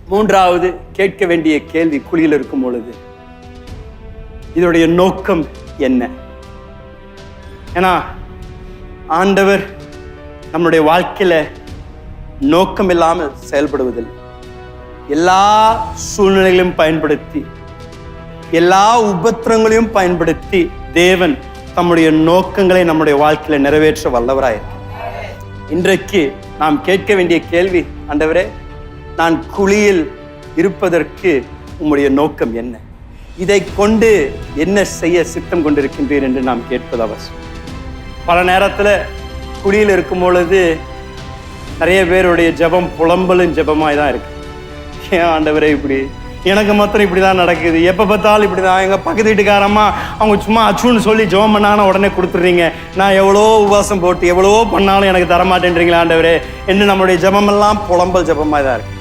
மூன்றாவது கேட்க வேண்டிய கேள்வி, குழியில் இருக்கும் பொழுது இதோடைய நோக்கம் என்ன? ஏன்னா ஆண்டவர் நம்மளுடைய வாழ்க்கையில நோக்கம் இல்லாமல் செயல்படுவதில்லை. எல்லா சூழ்நிலைகளையும் பயன்படுத்தி, எல்லா உபத்திரங்களையும் பயன்படுத்தி தேவன் தம்முடைய நோக்கங்களை நம்முடைய வாழ்க்கையில நிறைவேற்ற வல்லவராயிருக்கிறார். இன்றைக்கு நாம் கேட்க வேண்டிய கேள்வி, ஆண்டவரே, நான் குழியில் இருப்பதற்கு உம்முடைய நோக்கம் என்ன? இதை கொண்டு என்ன செய்ய சித்தம் கொண்டிருக்கின்றீர் என்று நாம் கேட்பது அவசியம். பல நேரத்துல குழியில் இருக்கும் பொழுது நிறைய பேருடைய ஜெபம் புலம்பலும் ஜெபமாய் தான் இருக்கு. ஏன் ஆண்டவரே இப்படி, எனக்கு மாத்திரம் இப்படிதான் நடக்குது, எப்ப பார்த்தாலும் இப்படிதான். எங்க பக்கத்து வீட்டுக்காரம்மா அவங்க சும்மா அச்சுன்னு சொல்லி ஜெபம் பண்ணாங்கன்னா உடனே கொடுத்துட்றீங்க. நான் எவ்வளோ உபவாசம் போட்டு எவ்வளோ பண்ணாலும் எனக்கு தரமாட்டேன்றீங்களா ஆண்டவரே என்று நம்மளுடைய ஜெபமெல்லாம் புலம்பல் ஜெபமாய் தான் இருக்கு.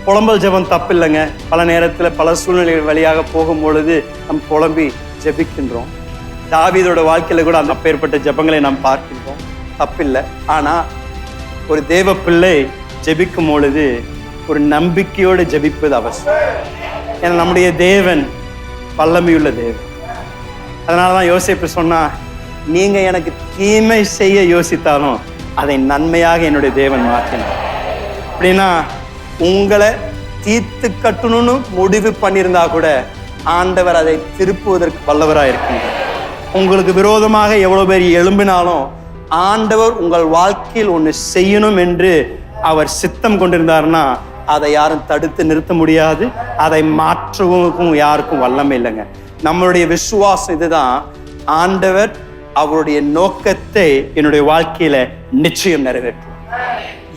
புலம்பல் ஜெபம் தப்பு இல்லைங்க. பல நேரத்தில் பல சூழ்நிலைகள் வழியாக போகும் பொழுது நம் புலம்பி ஜெபிக்கின்றோம். தாவீதோட வாழ்க்கையில கூட அந்த அப்பேற்பட்ட ஜெபங்களை நாம் பார்க்கின்றோம், தப்பில்லை. ஆனா ஒரு தேவ பிள்ளை ஜெபிக்கும் பொழுது ஒரு நம்பிக்கையோடு ஜெபிப்பது அவசியம். ஏன்னா நம்முடைய தேவன் வல்லமையுள்ள தேவன். அதனாலதான் யோசேப்பு சொன்னா, நீங்க எனக்கு தீமை செய்ய யோசித்தாலும் அதை நன்மையாக என்னுடைய தேவன் மாற்றினார். அப்படின்னா உங்களை தீர்த்து கட்டணும்னு முடிவு பண்ணியிருந்தா கூட ஆண்டவர் அதை திருப்புவதற்கு வல்லவராக இருக்கின்றார். உங்களுக்கு விரோதமாக எவ்வளவு பேர் எழும்பினாலும் ஆண்டவர் உங்கள் வாழ்க்கையில் ஒன்று செய்யணும் என்று அவர் சித்தம் கொண்டிருந்தார்னா அதை யாரும் தடுத்து நிறுத்த முடியாது. அதை மாற்றவும் யாருக்கும் வல்லமை இல்லைங்க. நம்மளுடைய விசுவாசம் இதுதான், ஆண்டவர் அவருடைய நோக்கத்தை என்னுடைய வாழ்க்கையில நிச்சயம் நிறைவேற்றும்.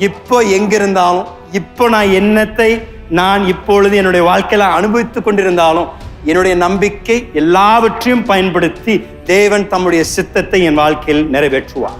இப்போ எங்கிருந்தாலும், இப்போ நான் என்னத்தை நான் இப்பொழுது என்னுடைய வாழ்க்கையில அனுபவித்துக் கொண்டிருந்தாலும் என்னுடைய நம்பிக்கை எல்லாவற்றையும் பயன்படுத்தி தேவன் தம்முடைய சித்தத்தை என் வாழ்க்கையில் நிறைவேற்றுவார்.